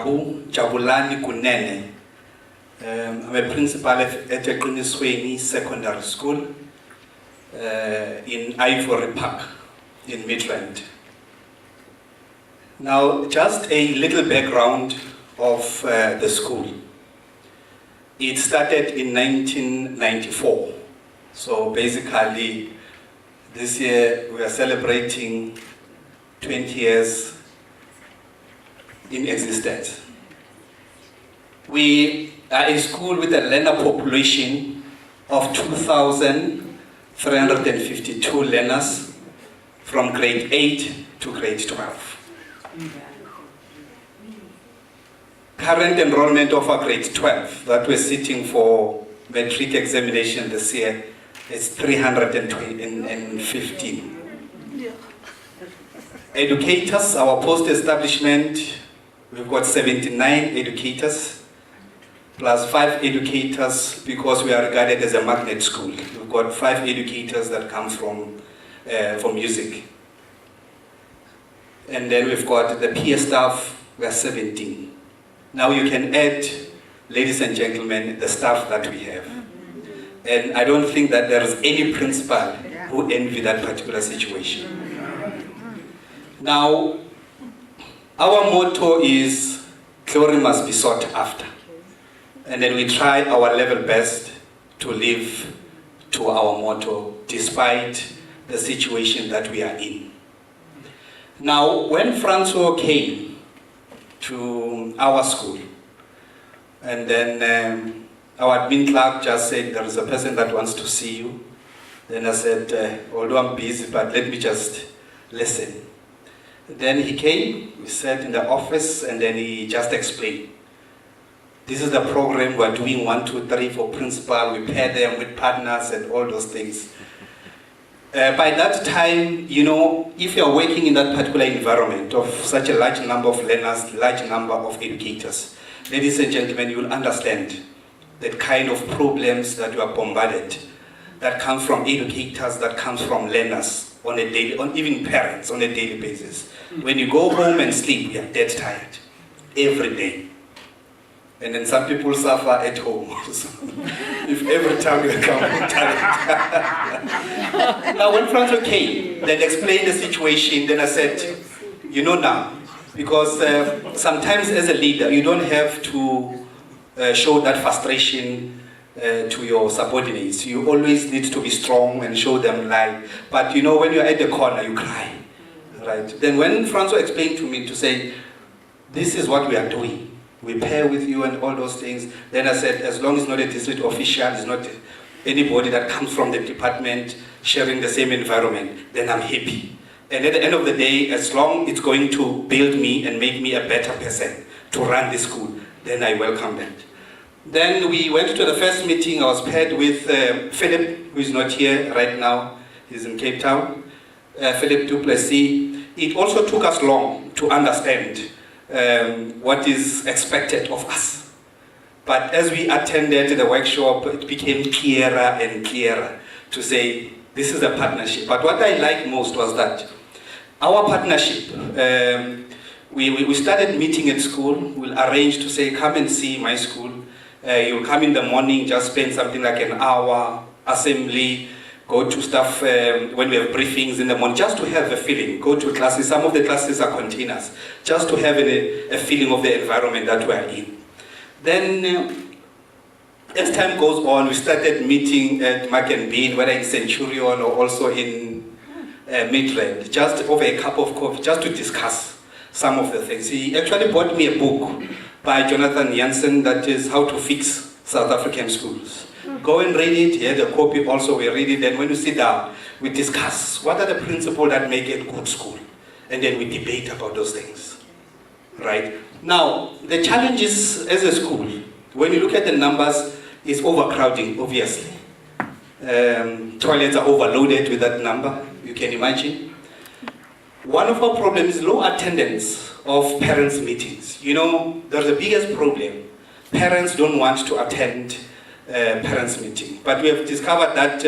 Jabulani Kunene. I'm a principal at Celebratory Secondary School in Ivory Park in Midland. Now, just a little background of the school. It started in 1994. So basically, this year we are celebrating 20 years in existence. We are a school with a learner population of 2,352 learners from grade 8 to grade 12. Current enrollment of our grade 12 that we're sitting for matric examination this year is 315. Educators, our post-establishment, we've got 79 educators, plus 5 educators because we are regarded as a magnet school. We've got 5 educators that come from music. And then we've got the peer staff, we are 17. Now you can add, ladies and gentlemen, the staff that we have. And I don't think that there is any principal who envy that particular situation. Now, our motto is, glory must be sought after. And then we try our level best to live to our motto, despite the situation that we are in. Now, when Francois came to our school, and then our admin clerk just said, there is a person that wants to see you. Then I said, although I'm busy, but let me just listen. Then he came, we sat in the office, and then he just explained. This is the program, we're doing 1, 2, 3 for principal, we pair them with partners and all those things. By that time, you know, if you're working in that particular environment of such a large number of learners, large number of educators, ladies and gentlemen, you will understand the kind of problems that you are bombarded, that come from educators, that comes from learners on a daily, on even parents on a daily basis. When you go home and sleep, you are dead tired every day. And then some people suffer at home. If every time you come tired. Now when Francois came, then explained the situation, then I said, you know now, because sometimes as a leader, you don't have to show that frustration to your subordinates. You always need to be strong and show them light. But you know, when you're at the corner, you cry. Right? Then when Francois explained to me to say, this is what we are doing. We pair with you and all those things. Then I said, as long as it's not a district official, it's not anybody that comes from the department sharing the same environment, then I'm happy. And at the end of the day, as long as it's going to build me and make me a better person to run the school, then I welcome that. Then we went to the first meeting. I was paired with Philip, who is not here right now. He's in Cape Town. Philip Duplessis. It also took us long to understand what is expected of us. But as we attended the workshop, it became clearer and clearer to say, this is a partnership. But what I liked most was that our partnership, we started meeting at school. We'll arrange to say, come and see my school. You'll come in the morning, just spend something like an hour, assembly, go to stuff when we have briefings in the morning, just to have a feeling. Go to classes, some of the classes are containers, just to have a feeling of the environment that we are in. Then, as time goes on, we started meeting at Mac and Bean, whether in Centurion or also in Midland, just over a cup of coffee, just to discuss some of the things. He actually bought me a book by Jonathan Jansen that is How to Fix South African Schools. Go and read it. He had a copy also, we read it, and when we sit down, we discuss what are the principles that make a good school, and then we debate about those things, right? Now, the challenges as a school, when you look at the numbers, is overcrowding, obviously. Toilets are overloaded with that number, you can imagine. One of our problems is low attendance of parents' meetings. You know, there's the biggest problem. Parents don't want to attend parents' meeting. But we have discovered that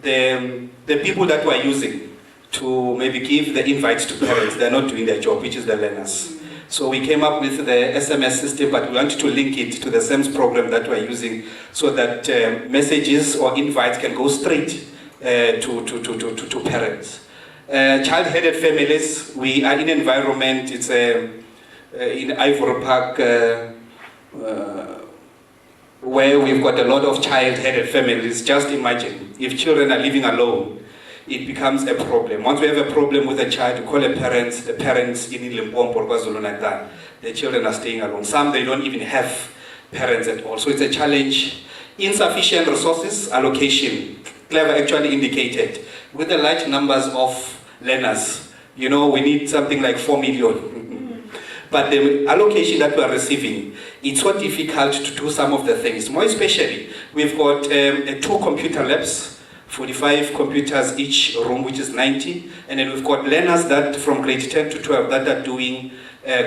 the people that we're using to maybe give the invites to parents, they're not doing their job, which is the learners. So we came up with the SMS system, but we wanted to link it to the SEMS program that we're using so that messages or invites can go straight to parents. Child-headed families, we are in an environment, it's in Ivory Park, where we've got a lot of child-headed families. Just imagine, if children are living alone, it becomes a problem. Once we have a problem with a child, we call the parents in Limpopo or KwaZulu-Natal, the children are staying alone. Some, they don't even have parents at all. So it's a challenge. Insufficient resources allocation. Clever actually indicated. With the large numbers of learners, we need something like 4 million. But the allocation that we are receiving, it's so difficult to do some of the things. More especially, we've got 2 computer labs, 45 computers each room, which is 90. And then we've got learners that from grade 10 to 12 that are doing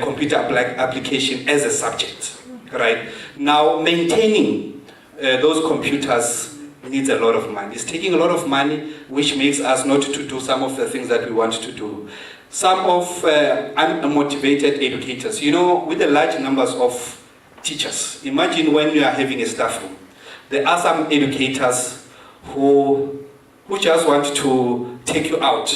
computer application as a subject, right? Now, maintaining those computers needs a lot of money. It's taking a lot of money, which makes us not to do some of the things that we want to do. Some of unmotivated educators, with the large numbers of teachers, imagine when you are having a staff room. There are some educators who just want to take you out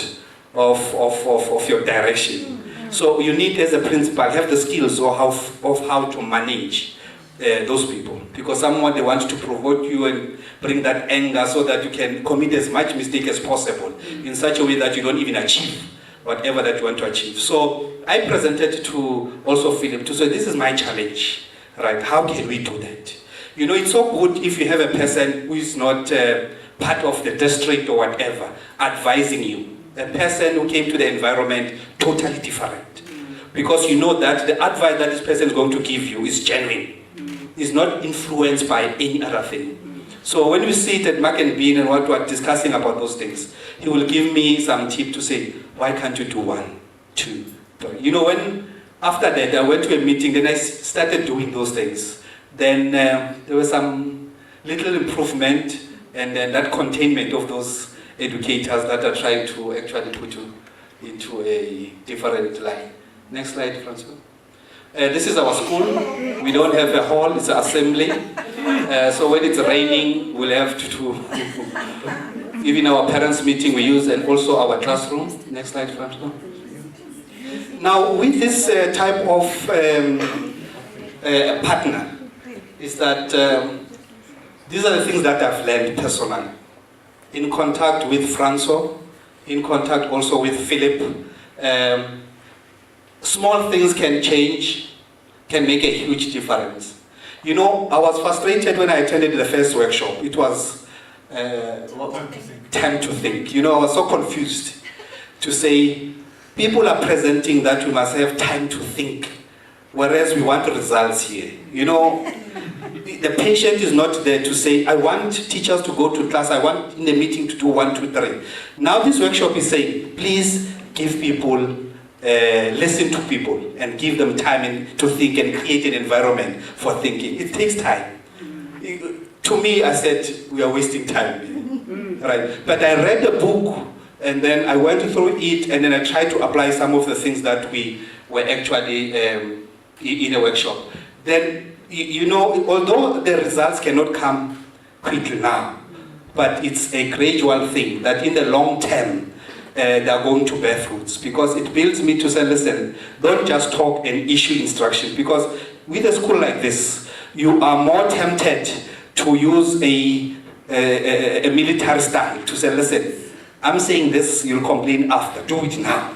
of your direction. So you need, as a principal, have the skills of how to manage those people, because someone, they want to provoke you and bring that anger so that you can commit as much mistake as possible in such a way that you don't even achieve whatever that you want to achieve. So I presented to also Philip to say, this is my challenge, right? How can we do that? It's so good if you have a person who is not part of the district or whatever advising you. A person who came to the environment totally different, because you know that the advice that this person is going to give you is genuine. Is not influenced by any other thing. So when we sit at Mark and Bean and what we're discussing about those things, he will give me some tip to say, why can't you do 1, 2, 3? When after that I went to a meeting, then I started doing those things. Then there was some little improvement, and then that containment of those educators that are trying to actually put you into a different line. Next slide, Francois. This is our school. We don't have a hall, it's an assembly. So when it's raining, we'll have to even our parents' meeting we use, and also our classroom. Next slide, Francois. Now, with this type of partner, is that these are the things that I've learned personally. In contact with Francois, in contact also with Philip, small things can change, can make a huge difference. I was frustrated when I attended the first workshop. It was time to think. I was so confused to say, people are presenting that we must have time to think, whereas we want results here. The patient is not there to say, I want teachers to go to class, I want in the meeting to do 1, 2, 3. Now this workshop is saying, please give people, listen to people and give them time to think and create an environment for thinking. It takes time. To me, I said, we are wasting time, right? But I read the book, and then I went through it, and then I tried to apply some of the things that we were actually in a workshop. Then, although the results cannot come quickly now, but it's a gradual thing that in the long term, they are going to bear fruits, because it builds me to say, listen, don't just talk and issue instruction, because with a school like this, you are more tempted to use a military style to say, listen, I'm saying this, you'll complain after, do it now.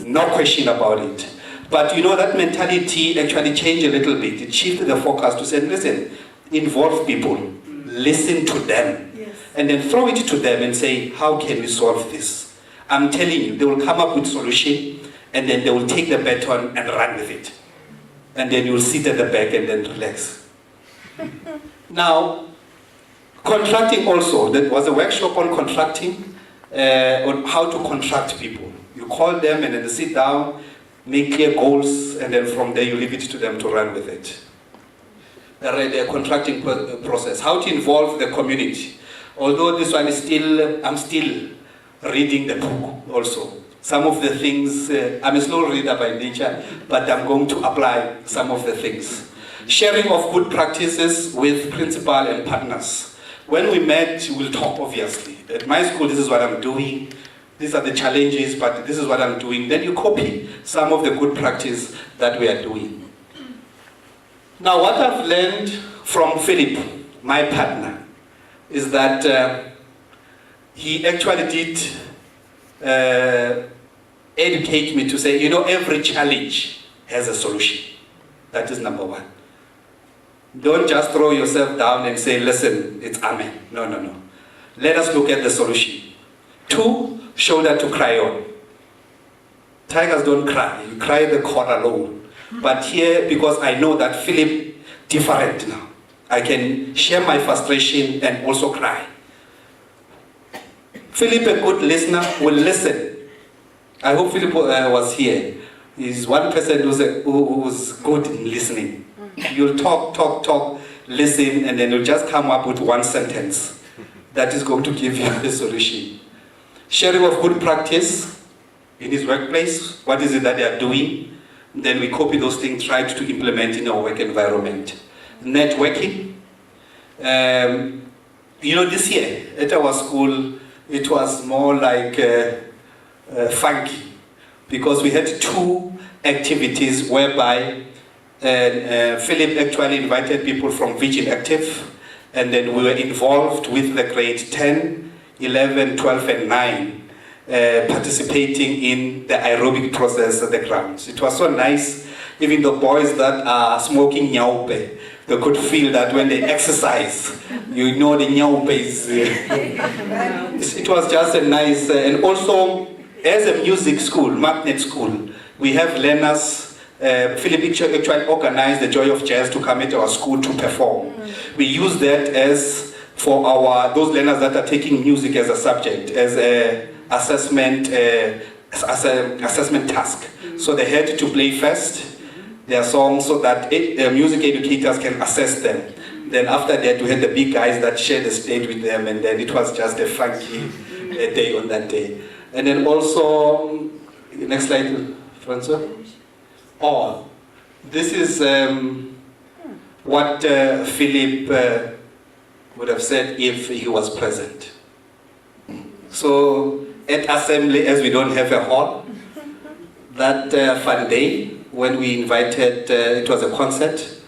No question about it. But that mentality actually changed a little bit. It shifted the focus to say, listen, involve people, listen to them, and then throw it to them and say, how can we solve this? I'm telling you, they will come up with solution, and then they will take the baton and run with it. And then you'll sit at the back and then relax. Now, contracting also, there was a workshop on contracting, on how to contract people. You call them and then they sit down, make clear goals, and then from there you leave it to them to run with it. The contracting process, how to involve the community. Although this one is still, I'm still reading the book also. some of the things. I'm a slow reader by nature, but I'm going to apply some of the things. Sharing of good practices with principal and partners. When we met, we'll talk, obviously. At my school, this is what I'm doing. These are the challenges, but this is what I'm doing. Then you copy some of the good practice that we are doing. Now, what I've learned from Philip, my partner, is that he actually did educate me to say, you know, every challenge has a solution. That is number one. Don't just throw yourself down and say, listen, it's amen. No, no, no. Let us look at the solution. 2, shoulder to cry on. Tigers don't cry. You cry the cord alone. But here, because I know that Philip different now, I can share my frustration and also cry. Philip, a good listener, will listen. I hope Philip was here. He's one person who's good in listening. You'll talk, listen, and then you'll just come up with one sentence that is going to give you the solution. Sharing of good practice in his workplace. What is it that they are doing? Then we copy those things, try to implement in our work environment. Networking. You know, this year at our school, it was more like funky, because we had 2 activities whereby Philip actually invited people from Vision Active, and then we were involved with the grade 10, 11, 12, and 9, participating in the aerobic process at the grounds. It was so nice. Even the boys that are smoking nyaupe, they could feel that when they exercise, you know the nyaupe is... it was just a nice... and also, as a music school, magnet school, we have learners. Philip actually organized the Joy of Jazz to come into our school to perform. We use that as for those learners that are taking music as a subject, as a assessment task. So they had to play first their songs so that music educators can assess them. Then after that, we had the big guys that shared the stage with them, and then it was just a funky day on that day. And then also, next slide, Francois. Oh, this is what Philip would have said if he was present. So at assembly, as we don't have a hall, that fun day when we invited, it was a concert.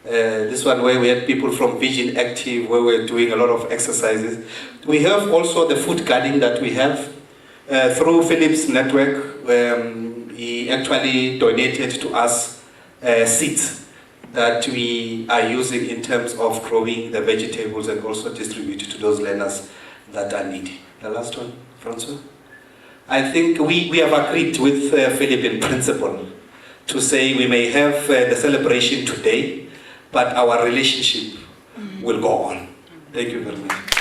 This one where we had people from Vision Active, where we're doing a lot of exercises. We have also the food garden that we have through Philip's network. He actually donated to us seeds that we are using in terms of growing the vegetables and also distribute to those learners that are needy. The last one, Francois? I think we have agreed with Philip in principle to say we may have the celebration today, but our relationship will go on. Thank you very much.